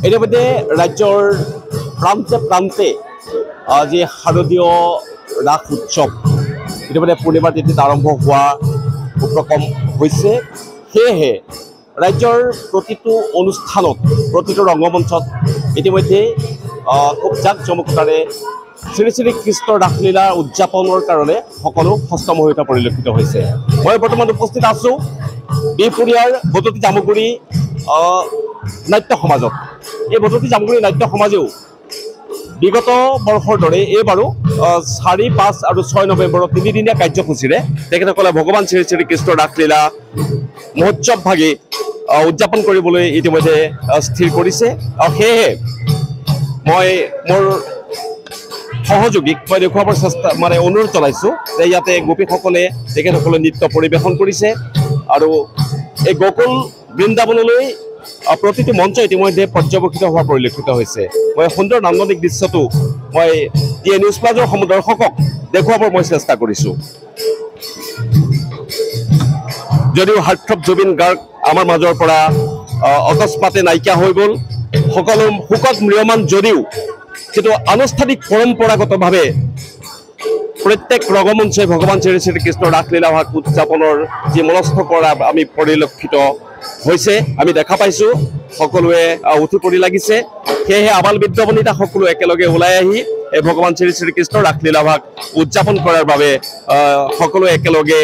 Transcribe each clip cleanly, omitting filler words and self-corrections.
ইতিমধ্যে ৰাজ্যৰ প্ৰান্তে প্ৰান্তে যি শাৰদীয় ৰাস উৎসৱ ইতিমধ্যে পূৰ্ণিমাৰ তিথিত আৰম্ভ হোৱা উপক্ৰম হৈছে। সেয়েহে ৰাজ্যৰ প্ৰতিটো অনুষ্ঠানত প্ৰতিটো ৰংগমঞ্চত ইতিমধ্যে খুব জাক জমকতাৰে শ্ৰী শ্ৰী কৃষ্ণৰ ৰাসলীলা উদযাপনৰ কাৰণে সকলো হস্তমোহিত পৰিলক্ষিত হৈছে। মই বৰ্তমান উপস্থিত আছোঁ বিহপুৰীয়াৰ বদতি জামুগুৰি নাট্য সমাজত। এই বদতি জামুগুৰি নাট্য সমাজেও বিগত বৰ্ষৰ দৰে এইবাৰো 4, 5 আৰু 6 নৱেম্বৰত 3দিনীয়া কাৰ্যসূচীৰে তেখেতসকলে ভগৱান শ্ৰী শ্ৰী কৃষ্ণৰ ৰাসলীলা মহোৎসৱভাগী উদযাপন কৰিবলৈ ইতিমধ্যে স্থিৰ কৰিছে। আৰু সেয়েহে মই মোৰ সহযোগীক মই দেখুৱাবৰ চেষ্টা অনুৰোধ জনাইছোঁ যে ইয়াতে গোপীসকলে তেখেতসকলে নৃত্য পৰিৱেশন কৰিছে আৰু এই গোকুল বৃন্দাবনলৈ প্ৰতিটো মঞ্চ ইতিমধ্যে পৰ্যবেক্ষিত হোৱা পৰিলক্ষিত হৈছে। মই সুন্দৰ নান্দনিক দৃশ্যটো মই নিউজ প্লাজৰ দৰ্শকক দেখুৱাবৰ মই চেষ্টা কৰিছোঁ। যদিও হাৰ্টথ্ৰব জুবিন গাৰ্গ আমাৰ মাজৰ পৰা অকস্মাতে নাইকিয়া হৈ গ'ল, সকলো শোকত ম্ৰিয়মান যদিও কিন্তু আনুষ্ঠানিক পৰম্পৰাগতভাৱে প্ৰত্যেক ৰংগমঞ্চই ভগৱান শ্ৰী শ্ৰী কৃষ্ণৰ ৰাসলীলা ভাগ উদযাপনৰ যি মনস্থ কৰা আমি পৰিলক্ষিত হৈছে, আমি দেখা পাইছোঁ সকলোৱে উঠি পৰি লাগিছে। সেয়েহে আবাল বৃদ্ধ বনিতা সকলো একেলগে ওলাই আহি এই ভগৱান শ্ৰী শ্ৰী কৃষ্ণৰ ৰাসলীলা ভাগ উদযাপন কৰাৰ বাবে সকলোৱে একেলগে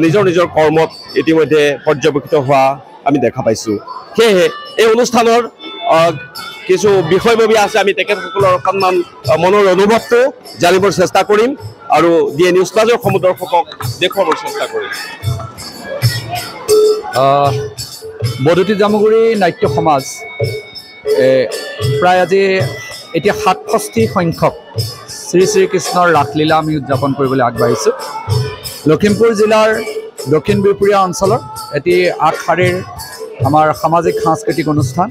নিজৰ নিজৰ কৰ্মত ইতিমধ্যে পৰ্যবেক্ষিত হোৱা আমি দেখা পাইছোঁ। সেয়েহে এই অনুষ্ঠানৰ কিছু বিষয়ববী আছে, আমি তেখেতসকলৰ অকণমান মনৰ অনুভৱটো জানিবৰ চেষ্টা কৰিম আৰু নিউজ প্লাজৰ দৰ্শকক দেখুৱাবৰ চেষ্টা কৰিম। বদতি জামুগুৰি নাট্য সমাজ প্ৰায় আজি এতিয়া 67 সংখ্যক শ্ৰী শ্ৰীকৃষ্ণৰ ৰাসলীলা আমি উদযাপন কৰিবলৈ আগবাঢ়িছোঁ। লখিমপুৰ জিলাৰ দক্ষিণ বিহপুৰীয়া অঞ্চলৰ এটি আগশাৰীৰ আমাৰ সামাজিক সাংস্কৃতিক অনুষ্ঠান।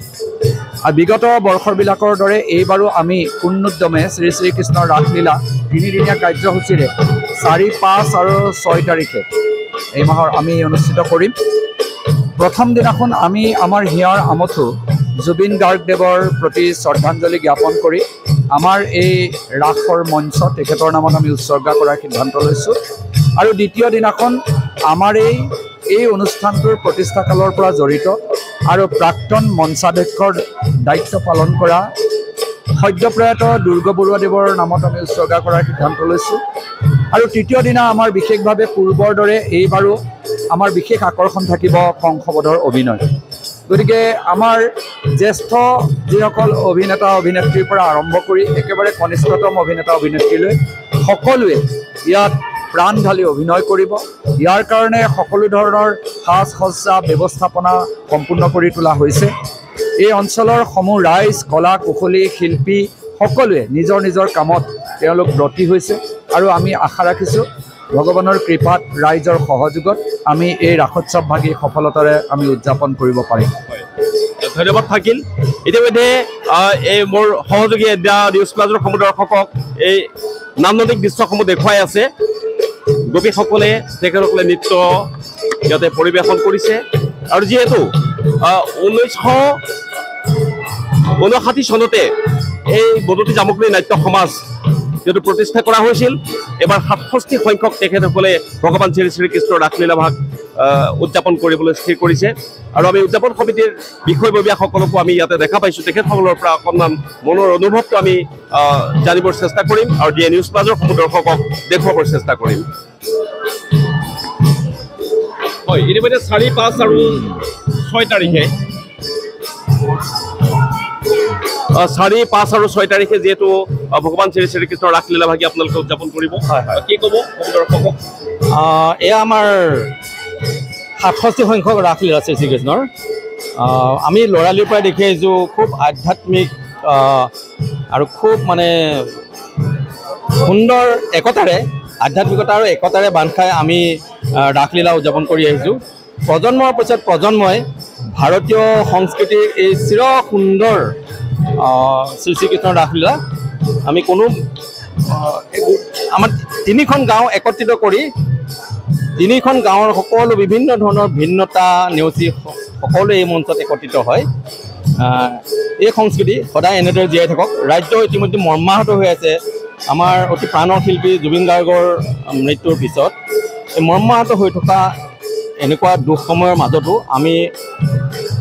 আৰু বিগত বৰ্ষবিলাকৰ দৰে এইবাৰো আমি উন্নোদ্যমে শ্ৰী শ্ৰীকৃষ্ণৰ ৰাসলীলা 3দিনীয়া কাৰ্যসূচীৰে 4, 5 আৰু 6 তাৰিখে এই মাহৰ আমি অনুষ্ঠিত কৰিম। প্ৰথম দিনাখন আমি আমাৰ হিয়াৰ আমঠু জুবিন গাৰ্গদেৱৰ প্ৰতি শ্ৰদ্ধাঞ্জলি জ্ঞাপন কৰি আমাৰ এই ৰাসৰ মঞ্চ তেখেতৰ নামত আমি উৎসৰ্গা কৰাৰ সিদ্ধান্ত লৈছোঁ। আৰু দ্বিতীয় দিনাখন আমাৰ এই অনুষ্ঠানটোৰ প্ৰতিষ্ঠাকালৰ পৰা জড়িত আৰু প্ৰাক্তন মঞ্চাধ্যক্ষৰ দায়িত্ব পালন কৰা সদ্যপ্ৰয়াত দুৰ্গ বৰুৱাদেৱৰ নামত আমি উৎসৰ্গা কৰাৰ সিদ্ধান্ত লৈছোঁ। আৰু তৃতীয় দিনা আমাৰ বিশেষভাৱে পূৰ্বৰ দৰে এইবাৰো আমাৰ বিশেষ আকৰ্ষণ থাকিব কংসবধৰ অভিনয়। গতিকে আমাৰ জ্যেষ্ঠ যিসকল অভিনেতা অভিনেত্ৰীৰ পৰা আৰম্ভ কৰি একেবাৰে কনিষ্ঠতম অভিনেতা অভিনেত্ৰীলৈ সকলোৱে ইয়াত প্ৰাণ ঢালি অভিনয় কৰিব। ইয়াৰ কাৰণে সকলো ধৰণৰ সাজ সজ্জা ব্যৱস্থাপনা সম্পূৰ্ণ কৰি তোলা হৈছে। এই অঞ্চলৰ সমূহ ৰাইজ, কলা কুশলী, শিল্পী সকলোৱে নিজৰ নিজৰ কামত তেওঁলোক ব্ৰতী হৈছে আৰু আমি আশা ৰাখিছোঁ ভগৱানৰ কৃপাত ৰাইজৰ সহযোগত আমি এই ৰাসোৎসৱভাগী সফলতাৰে আমি উদযাপন কৰিব পাৰিম। ধন্যবাদ থাকিল। ইতিমধ্যে এই মোৰ সহযোগী নিউজ প্লাজৰ দৰ্শকক এই নান্দনিক দৃশ্যসমূহ দেখুৱাই আছে। গোপীসকলে তেখেতসকলে নৃত্য ইয়াতে পৰিৱেশন কৰিছে। আৰু যিহেতু 1959 চনতে এই বদতি জামুগুৰি নাট্য সমাজ যিহেতু প্ৰতিষ্ঠা কৰা হৈছিল, এবাৰ 67 সংখ্যক তেখেতসকলে ভগৱান শ্ৰী শ্ৰীকৃষ্ণৰ ৰাসলীলা ভাগ উদযাপন কৰিবলৈ স্থিৰ কৰিছে। আৰু আমি উদযাপন সমিতিৰ বিষয়ববীয়াসকলকো আমি ইয়াতে দেখা পাইছোঁ। তেখেতসকলৰ পৰা অকণমান মনৰ অনুভৱটো আমি জানিবৰ চেষ্টা কৰিম আৰু নিউজ প্লাজৰ দৰ্শকক দেখুৱাবৰ চেষ্টা কৰিম। হয়, ইতিমধ্যে 4, 5 আৰু 6 তাৰিখে 4, 5 আৰু 6 তাৰিখে যিহেতু ভগৱান শ্ৰী শ্ৰীকৃষ্ণৰ ৰাসলীলা ভাগী আপোনালোকে উদযাপন কৰিব, কি ক'ব দৰ্শকক? এয়া আমাৰ 67 সংখ্যক ৰাসলীলা শ্ৰী শ্ৰীকৃষ্ণৰ। আমি ল'ৰালিৰ পৰা দেখি আহিছোঁ খুব আধ্যাত্মিক আৰু খুব সুন্দৰ একতাৰে, আধ্যাত্মিকতা আৰু একতাৰে বান্ধ খাই আমি ৰাসলীলা উদযাপন কৰি আহিছোঁ। প্ৰজন্মৰ পিছত প্ৰজন্মই ভাৰতীয় সংস্কৃতিৰ এই চিৰ সুন্দৰ শ্ৰী শ্ৰীকৃষ্ণৰ ৰাসলীলা আমি আমাৰ 3খন গাঁও একত্ৰিত কৰি 3খন গাঁৱৰ সকলো বিভিন্ন ধৰণৰ ভিন্নতা নেওচি সকলোৱে এই মঞ্চত একত্ৰিত হয়। এই সংস্কৃতি সদায় এনেদৰে জীয়াই থাকক। ৰাজ্য ইতিমধ্যে মৰ্মাহত হৈ আছে আমাৰ অতি প্ৰাণৰ শিল্পী জুবিন গাৰ্গৰ মৃত্যুৰ পিছত। এই মৰ্মাহত হৈ থকা এনেকুৱা দুখ সময়ৰ মাজতো আমি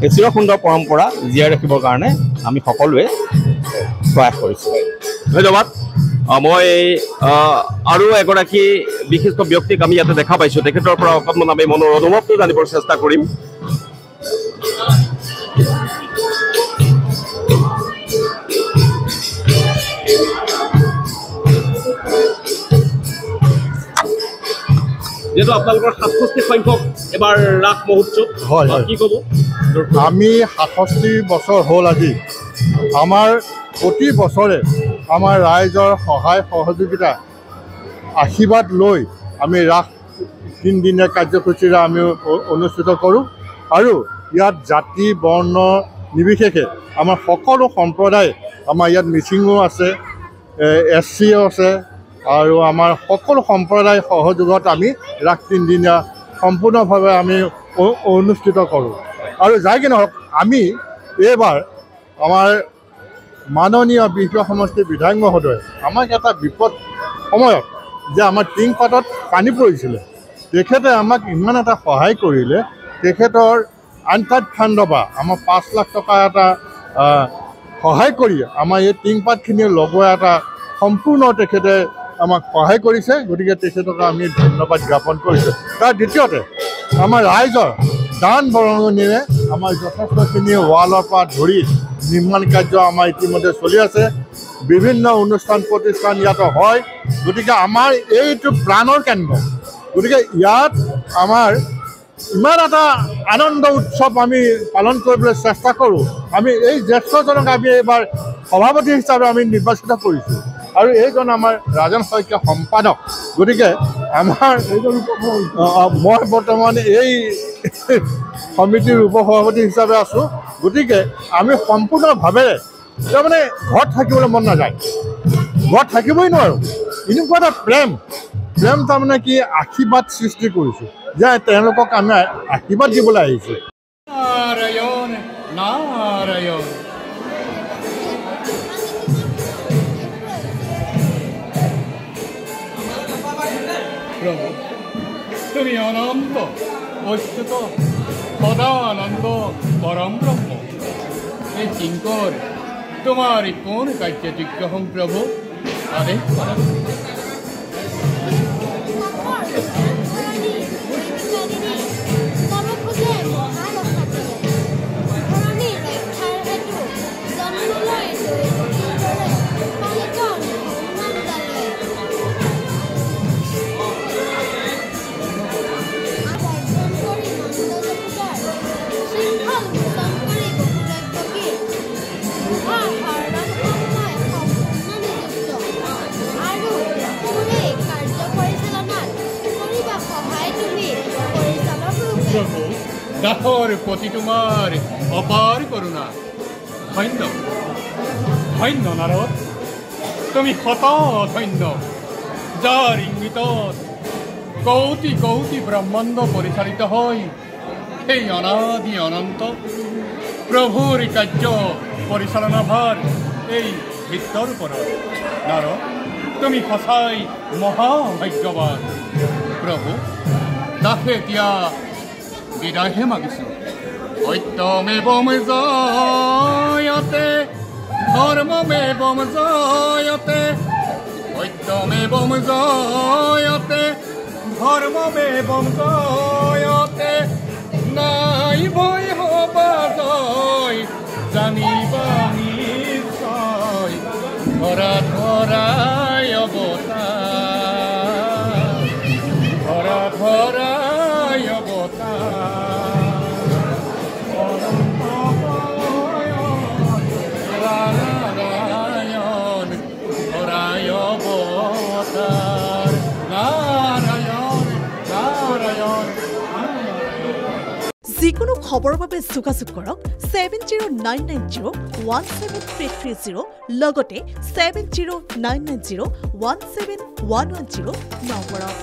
এই চিৰসুন্দৰ পৰম্পৰা জীয়াই ৰাখিবৰ কাৰণে আমি সকলোৱে প্ৰয়াস কৰিছোঁ। ধন্যবাদ। মই আৰু এগৰাকী বিশিষ্ট ব্যক্তিক আমি ইয়াতে দেখা পাইছোঁ, তেখেতৰ পৰা অকণমান আমি মনৰ অনুভৱটো জানিবৰ চেষ্টা কৰিম। যিহেতু আপোনালোকৰ 67 সংখ্যক এবাৰ ৰাস মহোৎসৱ, হয় কি ক'ব? আমি 67 বছৰ হ'ল আজি। আমাৰ প্ৰতি বছৰে আমাৰ ৰাইজৰ সহায় সহযোগিতা আশীৰ্বাদ লৈ আমি ৰাস 3 দিনীয়া কাৰ্যসূচীৰে আমি অনুষ্ঠিত কৰোঁ। আৰু ইয়াত জাতি বৰ্ণ নিৰ্বিশেষে আমাৰ সকলো সম্প্ৰদায়, আমাৰ ইয়াত মিচিঙো আছে, SC আছে, আৰু আমাৰ সকলো সম্প্ৰদায় সহযোগত আমি ৰাস 3 দিনীয়া সম্পূৰ্ণভাৱে আমি অনুষ্ঠিত কৰোঁ। আৰু যাই কি নহওক, আমি এইবাৰ আমাৰ মাননীয় বিশ্বনাথ সমষ্টিৰ বিধায়ক মহোদয়ে আমাক এটা বিপদ সময়ত যে আমাৰ টিংপাতত পানী পৰিছিলে, তেখেতে আমাক ইমান এটা সহায় কৰিলে। তেখেতৰ আনটাইড ফাণ্ডৰ পৰা আমাৰ 5 লাখ টকা এটা সহায় কৰি আমাৰ এই টিংপাতখিনি লগোৱা এটা সম্পূৰ্ণ তেখেতে আমাক সহায় কৰিছে। গতিকে তেখেতক আমি ধন্যবাদ জ্ঞাপন কৰিছোঁ। তাৰ দ্বিতীয়তে আমাৰ ৰাইজৰ দান বৰঙণিৰে আমাৰ যথেষ্টখিনি ৱালৰ পৰা ধৰি নিৰ্মাণ কাৰ্য আমাৰ ইতিমধ্যে চলি আছে। বিভিন্ন অনুষ্ঠান প্ৰতিষ্ঠান ইয়াতে হয়। গতিকে আমাৰ এইটো প্ৰাণৰ কেন্দ্ৰ। গতিকে ইয়াত আমাৰ ইমান এটা আনন্দ উৎসৱ আমি পালন কৰিবলৈ চেষ্টা কৰোঁ। আমি এই জ্যেষ্ঠজনক আমি এইবাৰ সভাপতি হিচাপে আমি নিৰ্বাচিত কৰিছোঁ, আৰু এইজন আমাৰ ৰাজন শইকীয়া সম্পাদক। গতিকে আমাৰ মই বৰ্তমান এই সমিতিৰ উপসভাপতি হিচাপে আছোঁ। গতিকে আমি সম্পূৰ্ণভাৱে তাৰমানে ঘৰত থাকিবলৈ মন নাযায়, ঘৰত থাকিবই নোৱাৰোঁ। এনেকুৱা এটা প্ৰেম তাৰমানে কি আশীৰ্বাদ সৃষ্টি কৰিছোঁ যে তেওঁলোকক আমি আশীৰ্বাদ দিবলৈ আহিছোঁ। নাৰায়ণ নাৰায়ণ। প্রভু তুমি অনন্ত অচ্যুত সদানন্দ পরম ব্রহ্ম। এই কিঙ্কর তোমার কোন কার্যযোগ্য হম প্রভু আদেশ কর। প্রভু দাসর প্রতি তোমার অপার করুণা। ধন্য ধন্য নারদ, তুমি শত ধন্য, যার ইঙ্গিত কৌটি কৌটি ব্রহ্মাণ্ড পরিচালিত হয়। সেই অনাদি অনন্ত প্রভুর কার্য পরিচালনা ভার এই ভিত্তর উপৰত। নাৰদ তুমি সঁচাই মহাভাগ্যবান। প্ৰভু দাসে এতিয়া বিদায়হে মাগিছোঁ। সত্যমেবম জয়তে ধৰ্মমেবম জয়তে, সত্যমেবম জয়তে ধৰ্মমেবম জয়তে। নাই ভয় হবা জয়, জানিবা নিশ্চয় ধৰা ধৰাই অৱতাৰ, ধৰা ধৰাই অৱতাৰ। নাৰায়ণ ধৰাই অৱতাৰ, নাৰায়ণ নাৰায়ণ। যিকোনো খবৰৰ বাবে যোগাযোগ কৰক 7099017330 লগতে 7099017110 নম্বৰত।